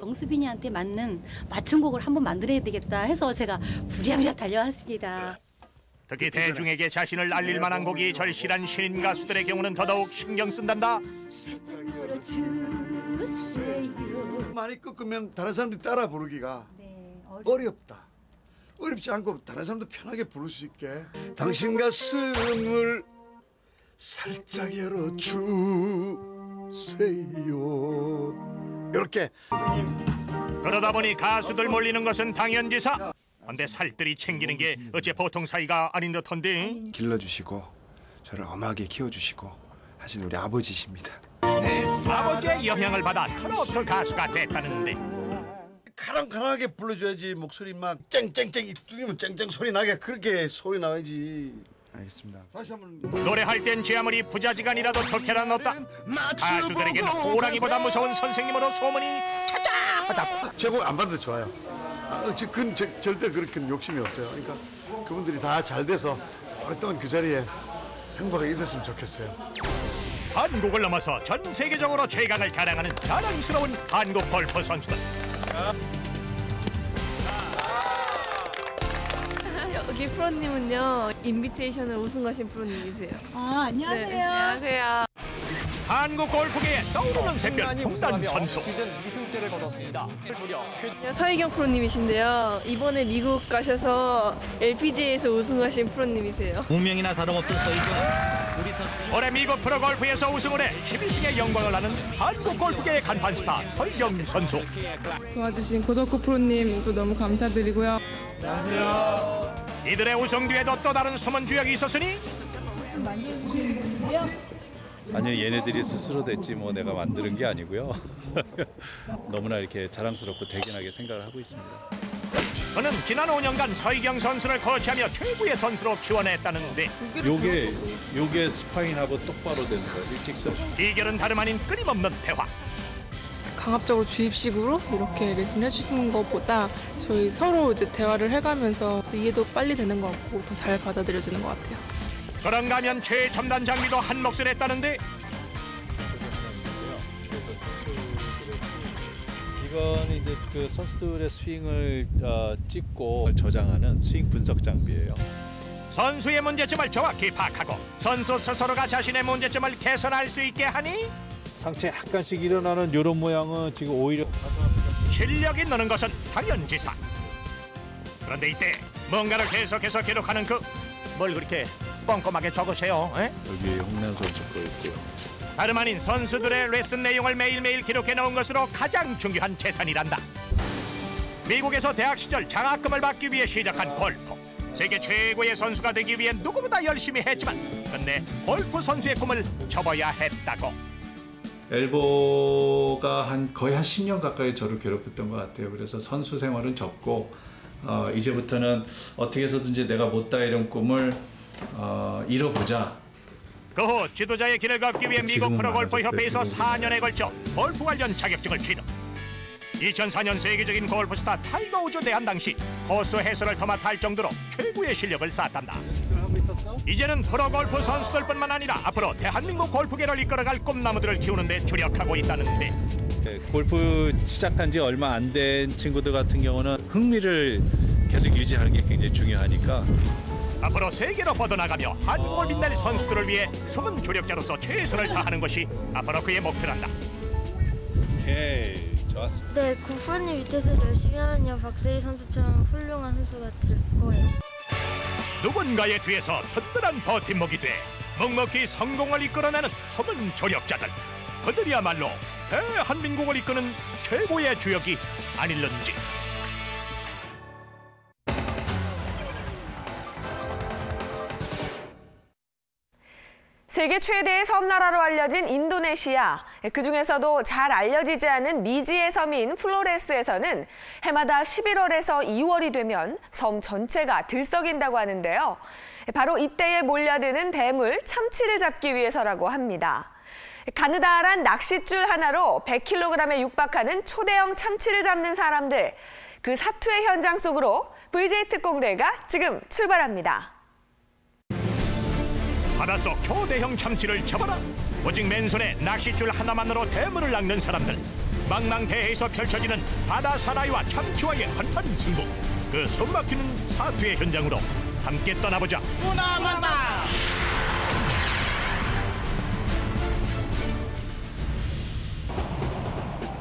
영수빈이한테 맞는 맞춤곡을 한번 만들어야 되겠다 해서 제가 부랴부랴 달려왔습니다. 특히 대중에게 자신을 알릴 만한 곡이 절실한 신인 가수들의 경우는 더더욱 신경 쓴단다. 많이 꺾으면 다른 사람들이 따라 부르기가 어렵다. 어렵지 않고 다른 사람도 편하게 부를 수 있게 당신 가슴을 살짝 열어주세요. 이렇게. 그러다 보니 가수들 몰리는 것은 당연지사. 근데 살뜰히 챙기는 게 어째 보통 사이가 아닌 듯한데. 길러주시고 저를 엄하게 키워주시고 하신 우리 아버지십니다. 아버지의 영향을 받아 트로트 가수가 됐다는데. 카랑카랑하게 불러줘야지. 목소리 막 쨍쨍쨍 뚫리면 쨍쨍 소리 나게 그렇게 소리 나야지. 알겠습니다. 다시 한번. 노래할 땐 제 아무리 부자지간이라도 덕해란 없다. 가수들에게는 호랑이보다 무서운 선생님으로 소문이 자자하다. 제곡 안 받아도 좋아요. 절대 그렇게 욕심이 없어요. 그러니까 그분들이 다 잘 돼서 오랫동안 그 자리에 행복하게 있었으면 좋겠어요. 한국을 넘어서 전 세계적으로 최강을 자랑하는 자랑스러운 한국 골프 선수들. 여기 프로님은요, 인비테이션을 우승하신 프로님이세요. 아, 안녕하세요. 네, 안녕하세요. 한국 골프계의 떠오르는 샛별 동단 선수. 시즌 2승째를 거뒀습니다. 서희경 프로님이신데요. 이번에 미국 가셔서 LPGA에서 우승하신 프로님이세요. 무명이나 다름없던 서희경. 올해 미국 프로골프에서 우승을 해 12승의 영광을 나는 한국 골프계의 간판 스타 서희경 선수. 도와주신 고덕구 프로님도 너무 감사드리고요. 안녕하세요. 이들의 우승 뒤에도 또 다른 숨은 주역이 있었으니. 만들어주신 분이요? 아니요, 얘네들이 스스로 됐지 뭐 내가 만드는 게 아니고요. 너무나 이렇게 자랑스럽고 대견하게 생각을 하고 있습니다. 그는 지난 5년간 서희경 선수를 코치하며 최고의 선수로 키워냈다는데. 요게 스파인하고 똑바로 되는 거 일직선. 비결은 다름 아닌 끊임없는 대화. 강압적으로 주입식으로 이렇게 레슨 해주시는 것보다 저희 서로 이제 대화를 해가면서 이해도 빨리 되는 것 같고 더 잘 받아들여지는 것 같아요. 그런가 하면 최첨단 장비도 한 몫을 했다는데. 이건 이제 그 선수들의 스윙을 찍고 저장하는 스윙 분석 장비예요. 선수의 문제점을 정확히 파악하고 선수 스스로가 자신의 문제점을 개선할 수 있게 하니. 상체 약간씩 일어나는 이런 모양은 지금 오히려 실력이 느는 것은 당연지사. 그런데 이때 뭔가를 계속해서 기록하는 뭘 그렇게 꼼꼼하게 적으세요? 여기 홍란 선수 거 있고요. 다름 아닌 선수들의 레슨 내용을 매일매일 기록해 놓은 것으로 가장 중요한 재산이란다. 미국에서 대학 시절 장학금을 받기 위해 시작한 골프. 세계 최고의 선수가 되기 위해 누구보다 열심히 했지만 끝내 골프 선수의 꿈을 접어야 했다고. 엘보가 거의 한 10년 가까이 저를 괴롭혔던 것 같아요. 그래서 선수 생활은 접고 이제부터는 어떻게 해서든지 내가 못다 이런 꿈을 이뤄보자. 그 후 지도자의 길을 걷기 위해 미국 프로골프협회에서 4년에 걸쳐 골프 관련 자격증을 취득. 2004년 세계적인 골프 스타 타이거 우즈 대한 당시 코스 해설을 도맡아 할 정도로 최고의 실력을 쌓았단다. 이제는 프로골프 선수들뿐만 아니라 앞으로 대한민국 골프계를 이끌어갈 꿈나무들을 키우는 데 주력하고 있다는데. 골프 시작한 지 얼마 안 된 친구들 같은 경우는 흥미를 계속 유지하는 게 굉장히 중요하니까 앞으로 세계로 뻗어나가며 한국을 빛낼 선수들을 위해 숨은 조력자로서 최선을 다하는 것이 앞으로 그의 목표란다. 오케이, 좋았어. 네, 구프로님 밑에서 열심히 하면요 박세리 선수처럼 훌륭한 선수가 될 거예요. 누군가의 뒤에서 든든한 버팀목이 돼 묵묵히 성공을 이끌어내는 숨은 조력자들. 그들이야말로 대한민국을 이끄는 최고의 주역이 아닐는지. 세계 최대의 섬나라로 알려진 인도네시아. 그중에서도 잘 알려지지 않은 미지의 섬인 플로레스에서는 해마다 11월에서 2월이 되면 섬 전체가 들썩인다고 하는데요. 바로 이때에 몰려드는 대물, 참치를 잡기 위해서라고 합니다. 가느다란 낚싯줄 하나로 100kg에 육박하는 초대형 참치를 잡는 사람들. 그 사투의 현장 속으로 VJ 특공대가 지금 출발합니다. 바닷속 초대형 참치를 잡아라. 오직 맨손에 낚싯줄 하나만으로 대물을 낚는 사람들. 망망대해에서 펼쳐지는 바다 사나이와 참치와의 한판 승부. 그 숨막히는 사투의 현장으로 함께 떠나보자. 무나만다.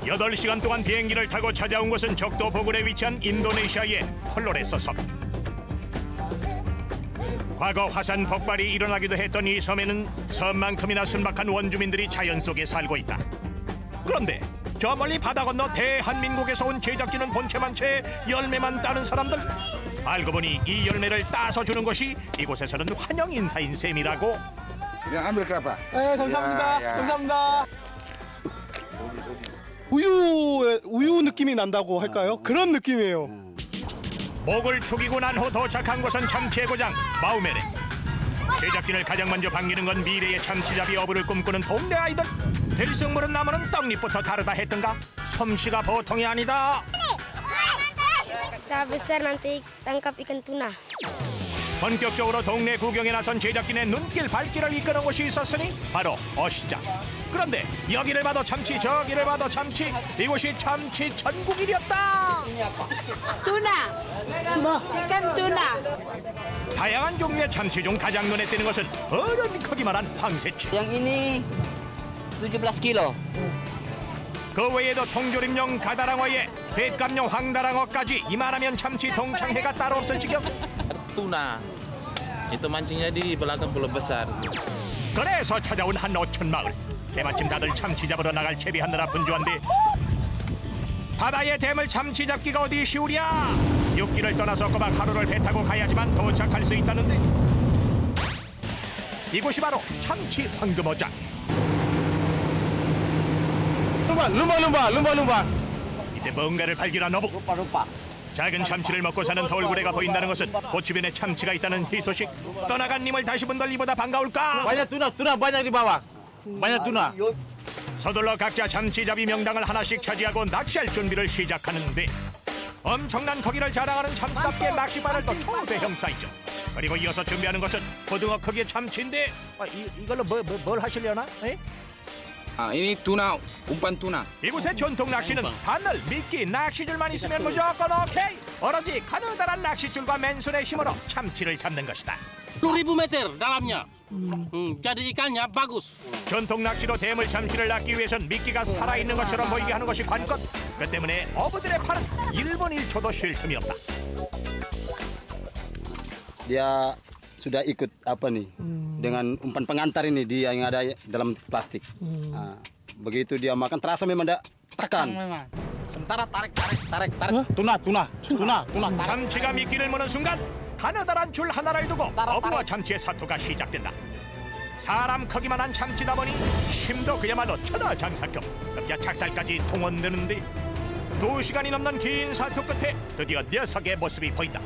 8시간 동안 비행기를 타고 찾아온 곳은 적도 보글에 위치한 인도네시아의 폴로레스 섬. 과거 화산 폭발이 일어나기도 했던 이 섬에는 섬만큼이나 순박한 원주민들이 자연 속에 살고 있다. 그런데 저 멀리 바다 건너 대한민국에서 온 제작진은 본체만 채 열매만 따는 사람들. 알고 보니 이 열매를 따서 주는 것이 이곳에서는 환영 인사인 셈이라고. 네, 감사합니다. 감사합니다. 우유 느낌이 난다고 할까요? 그런 느낌이에요. 목을 축이고 난 후 도착한 곳은 참치의 고장 마우메레. 제작진을 가장 먼저 반기는 건 미래의 참치잡이 어부를 꿈꾸는 동네 아이들. 들쑥무른 나무는 떡잎부터 다르다 했던가? 솜씨가 보통이 아니다. Sa besar nanti tangkap ikan tuna. 본격적으로 동네 구경에 나선 제작진의 눈길 발길을 이끄는 곳이 있었으니 바로 어시장. 그런데 여기를 봐도 참치, 저기를 봐도 참치. 이곳이 참치 천국이었다. Tuna. Ikan tuna. 다양한 종류의 참치 중 가장 눈에 띄는 것은 어른 크기만한 황새치. Yang ini 17kg. 그 외에도 통조림용 가다랑어에 뱃감용 황다랑어까지 이만하면 참치 동창회가 따로 없을 지경. Tuna. Itu mancingnya di belakang pulau besar. 그래서 찾아온 한 어촌 마을. 때마침 다들 참치 잡으러 나갈 채비하느라 분주한데 바다의 대물 참치 잡기가 어디 쉬우랴. 육지를 떠나서 꼬박 하루를 배 타고 가야지만 도착할 수 있다는데 이곳이 바로 참치 황금어장. lumba. 이때 뭔가를 발견한 어부. 작은 참치를 먹고 사는 돌고래가 보인다는 것은 고추변에 참치가 있다는 희소식. 떠나간 님을 다시 본들 이보다 반가울까? Banyak tuna banyak di bawah. Banyak tuna. 서둘러 각자 참치잡이 명당을 하나씩 차지하고 낚시할 준비를 시작하는데 엄청난 크기를 자랑하는 참치답게 낚시바늘 또 초대형 사이즈. 그리고 이어서 준비하는 것은 고등어 크기의 참치인데 이걸로 뭘 하시려나? 에? Ini tuna, umpan tuna. 이곳의 전통 낚시는 바늘, 미끼, 낚시줄만 있으면 무조건 오케이. 오로지 가느다란 낚시줄과 맨손의 힘으로 참치를 잡는 것이다. 10.000 meter dalamnya. Jadi ikannya bagus. 전통 낚시로 대물 참치를 낚기 위해선 미끼가 살아있는 것처럼 보이게 하는 것이 관건. 그 때문에 어부들의 팔은 1분 1초도 쉴 틈이 없다. Dia sudah ikut apa nih dengan umpan pengantar ini dia yang ada dalam plastik. Nah, begitu dia makan terasa memang ada tekan. Sementara tarik. Tuna. 참치가 미끼를 무는 순간 가느다란 줄 하나를 두고 어부와 참치의 사투가 시작된다. 사람 크기만한 참치다 보니 힘도 그야말로 천하장사급. 급기야 착살까지 동원되는데 2시간이 넘는 긴 사투 끝에 드디어 녀석의 모습이 보인다.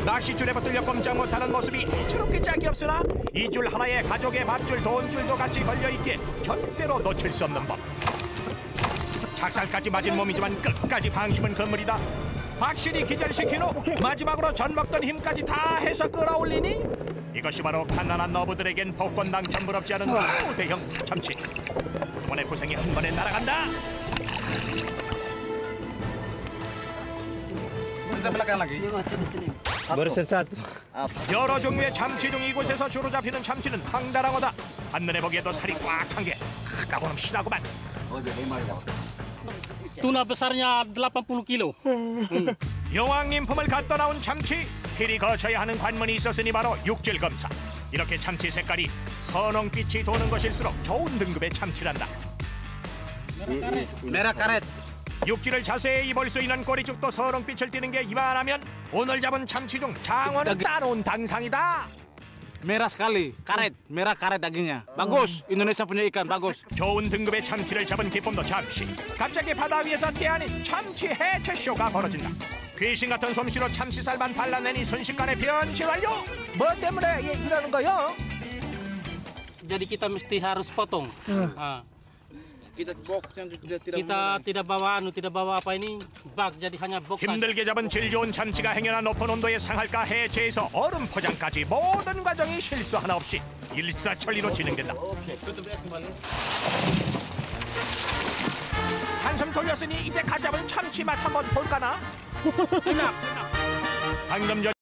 낚시줄에 붙들려 꼼짝 못하는 모습이 저렇게 짝이 없으나 이 줄 하나에 가족의 밥줄, 돈줄도 같이 걸려있기에 절대로 놓칠 수 없는 법. 착살까지 맞은 몸이지만 끝까지 방심은 건물이다. 확실히 기절시킨 후 마지막으로 전 먹던 힘까지 다 해서 끌어올리니 이것이 바로 갓난한 어부들에겐 복권 당첨 부럽지 않은 대형 참치. 이번에 고생이 한 번에 날아간다. 여러 종류의 참치 중 이곳에서 주로 잡히는 참치는 황다랑어다. 한눈에 보기에도 살이 꽉 찬 게 크다고는 시다구만. Tuna besarnya 80kg. 용왕님 품을 갖다 나온 참치. 필히 거쳐야 하는 관문이 있었으니 바로 육질 검사. 이렇게 참치 색깔이 선홍빛이 도는 것일수록 좋은 등급의 참치란다. Merah karet. 육질을 자세히 볼 수 있는 꼬리쪽도 선홍빛을 띠는 게 이만하면 오늘 잡은 참치 중 장어는 따놓은 당상이다. Merah sekali, karet, merah karet dagingnya. Bagus, Indonesia punya ikan bagus. 좋은 등급의 참치를 잡은 기쁨도 잠시. 갑자기 바다 위에서 깨아닌 참치 해체쇼가 벌어진다. 귀신 같은 솜씨로 참치살만 발라내니 순식간에 변신 완료. 뭐 때문에 이러는 거요? Jadi kita mesti harus potong. Kita tidak bawa apa ini bak, jadi hanya box. 힘들게 잡은 질 좋은 참치가 행여나 높은 온도에 상할까 해체해서 얼음 포장까지 모든 과정이 실수 하나 없이 일사천리로 진행된다. 한숨 돌렸으니 이제 갓 잡은 참치 맛 한번 볼까나? 방금 전